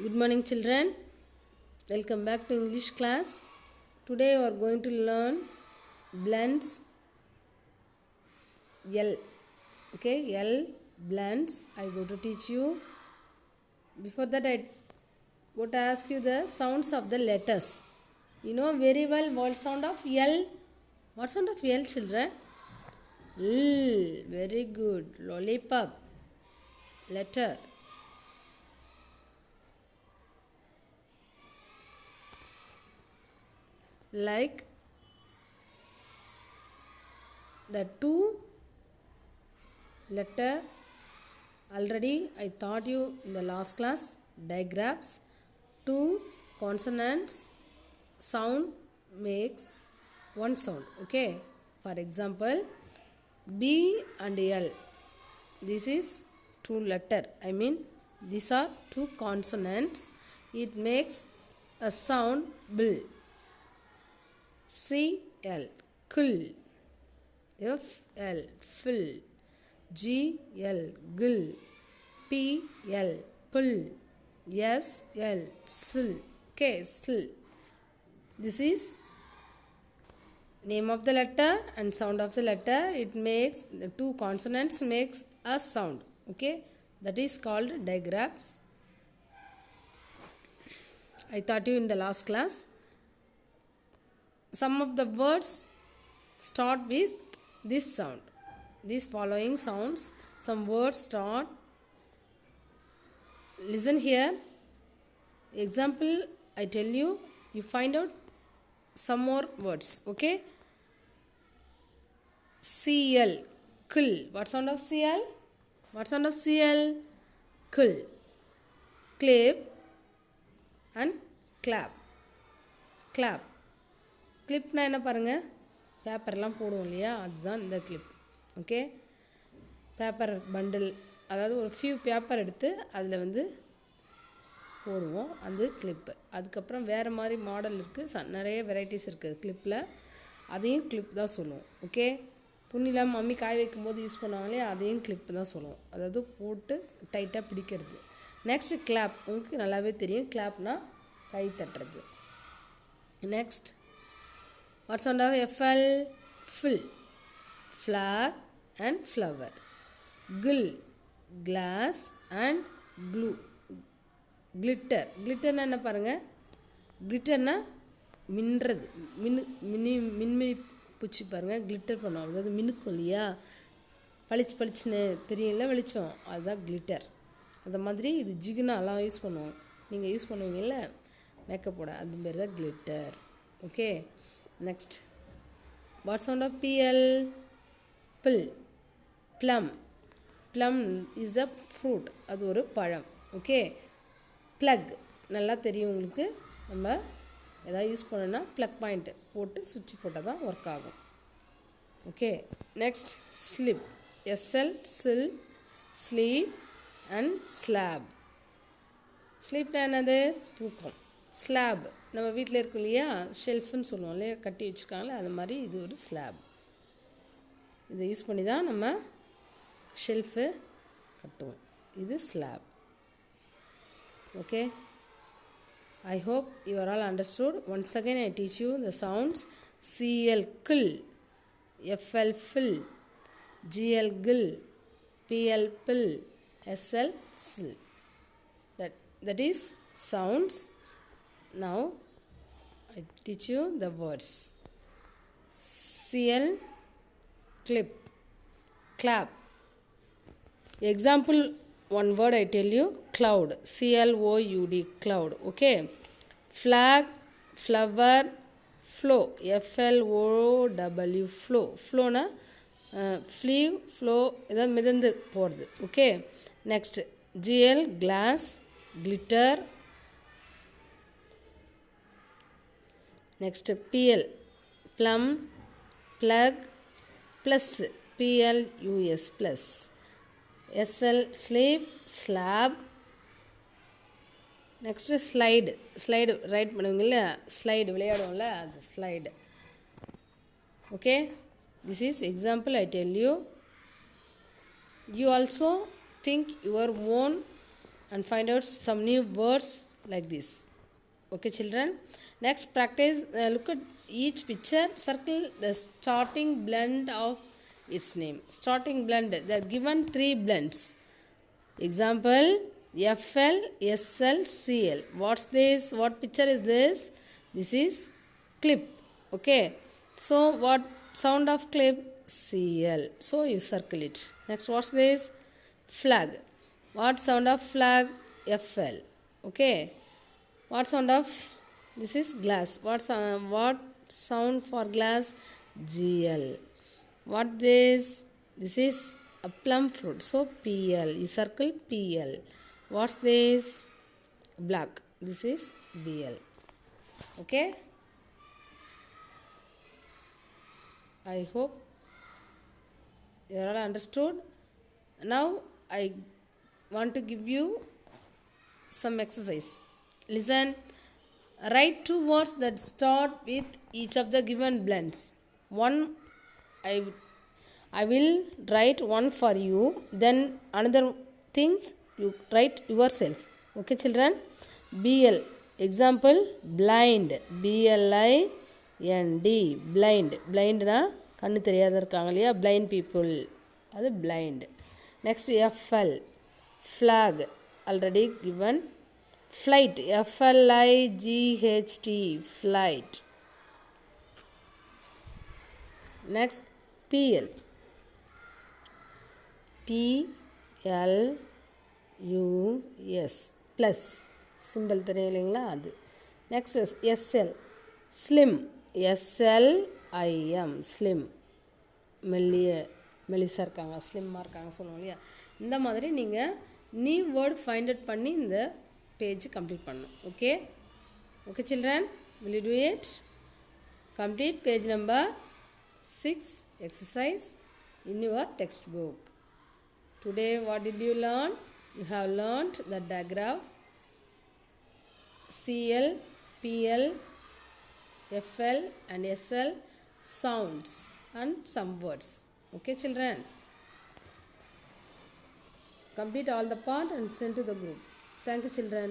Good morning, children. Welcome back to English class. Today we are going to learn blends L. Okay, L blends. I go to teach you. Before that, I go to ask you the sounds of the letters. You know very well what sound of L? What sound of L, children? L. Very good. Lollipop. Letter. Like the two letter already I taught you in the last class digraphs. Two consonants sound makes one sound. Okay, for example B and L, this is two letter, I mean these are two consonants, it makes a sound bill. C-L, kull. F-L, fill. G-L, gill. P-L, pull. S-L, sill. Okay, sill. This is name of the letter and sound of the letter. It makes the two consonants makes a sound. Okay, that is called digraphs. I taught you in the last class. Some of the words start with this sound. These following sounds, some words start. Listen here. Example, I tell you, you find out some more words. Okay. CL, kull. What sound of CL? What sound of CL? Kull. Clip and clap. Clap. கிளிப்னா என்ன பாருங்கள், பேப்பர்லாம் போடுவோம் இல்லையா, அதுதான் இந்த clip. Okay, paper bundle, அதாவது ஒரு few paper எடுத்து அதில் வந்து போடுவோம், அது கிளிப்பு. அதுக்கப்புறம் வேறு மாதிரி மாடல் இருக்குது, நிறைய வெரைட்டிஸ் இருக்குது கிளிப்பில், அதையும் கிளிப் தான் சொல்லுவோம். ஓகே, துணிலாம் மம்மி காய வைக்கும்போது யூஸ் பண்ணுவாங்களே, அதையும் கிளிப்பு தான் சொல்லுவோம், அதாவது போட்டு டைட்டாக பிடிக்கிறது. நெக்ஸ்ட் கிளாப், உங்களுக்கு நல்லாவே தெரியும், கிளாப்னால் கை தட்டுறது. Next what sound of FL? Fill. Flag and flower. Gill, glass and glue. Glitter. Glitter na enna parunga? Glitter na மின்றது, மின்மினி பூச்சி பாருங்கள், கிளிட்டர் பண்ணுவோம், அதாவது மினுக்கும் இல்லையா, பளிச்சு பளிச்சுன்னு தெரியல வெளிச்சம், அதுதான் கிளிட்டர். அந்த மாதிரி இது ஜிகுனாலாம் யூஸ் பண்ணுவோம், நீங்கள் யூஸ் பண்ணுவீங்கல்ல மேக்கப்போட, அது பேர் தான் glitter. Okay, next what sound of PL? Pill. Plum. Plum is a fruit, அது ஒரு பழம். ஓகே, plug நல்லா தெரியும் உங்களுக்கு, நம்ம எதாவது யூஸ் பண்ணோன்னா ப்ளக் பாயிண்ட் போட்டு சுவிட்ச் போட்டால் தான் ஒர்க் ஆகும். Okay, next slip. SL, சில், ஸ்லீப் அண்ட் ஸ்லாப். ஸ்லீப்னா என்னது? தூக்கம். ஸ்லாப் நம்ம வீட்டில் இருக்கும் இல்லையா, ஷெல்ஃப்னு சொல்லுவோம் இல்லையா, கட்டி வச்சுருக்காங்களே, அது மாதிரி இது ஒரு ஸ்லாப். இதை யூஸ் பண்ணி தான் நம்ம ஷெல்ஃபு கட்டுவோம், இது slab. Okay, I hope you are all understood. Once again I teach you the sounds. CL, kill. FL, fill. GL, gill. PL, pill. SL, sill. That is sounds. Now I teach you the words. CL, clip. Clap. Example, one word I tell you, cloud. CLOUD, cloud. Okay. Flag, flower, flow. FLOW, flow. Flow na flew, flow, இதான் மிதந்து போகிறது. Okay, next GL, glass, glitter. Next PL, plum, plug, plus, PLUS, plus. SL, sleep, slab. Next slide. Slide ride பண்ணுவீங்கல்ல, slide விளையாடுவோம்ல, அது slide. Okay, this is example I tell you. You also think your own and find out some new words like this. Okay children, next practice, look at each picture, circle the starting blend of its name. Starting blend, they are given 3 blends. Example, FL, SL, CL. What's this? What picture is this? This is clip. Okay, so what sound of clip? CL, so you circle it. Next, what's this? Flag. What sound of flag? FL. Okay, what sound of, this is glass. What sound for glass? GL. What this? This is a plum fruit, so PL, you circle PL. What's this? Black, this is BL. Okay, I hope you are all understood. Now I want to give you some exercise. Listen, write 2 words that start with each of the given blends. One, I will write one for you, then another things you write yourself. Okay children? BL, example, blind, BLIND, blind. Blind na கண்ணு தெரியாத இருக்காங்க இல்லையா, blind people, அது blind. Next, FL, flag, already given. Flight, FLIGHT, flight. Next, PL, PLUS, plus symbol தெரியும் இல்லைங்களா அது. Next is SL, slim, SLIM, slim, மெலிசாக இருக்காங்க, ஸ்லிம்மாக இருக்காங்க சொல்லுவோம் இல்லையா. இந்த மாதிரி நீங்கள் நியூ வேர்டு ஃபைண்ட் அவுட் பண்ணி இந்த பேஜ் கம்ப்ளீட் பண்ணணும். Okay okay children, will you do it? Complete page number 6 exercise in your textbook. Today what did you learn? You have learnt the diagram, CL, PL, FL and SL sounds and some words. Okay children, complete all the part and send to the group. Thank you children.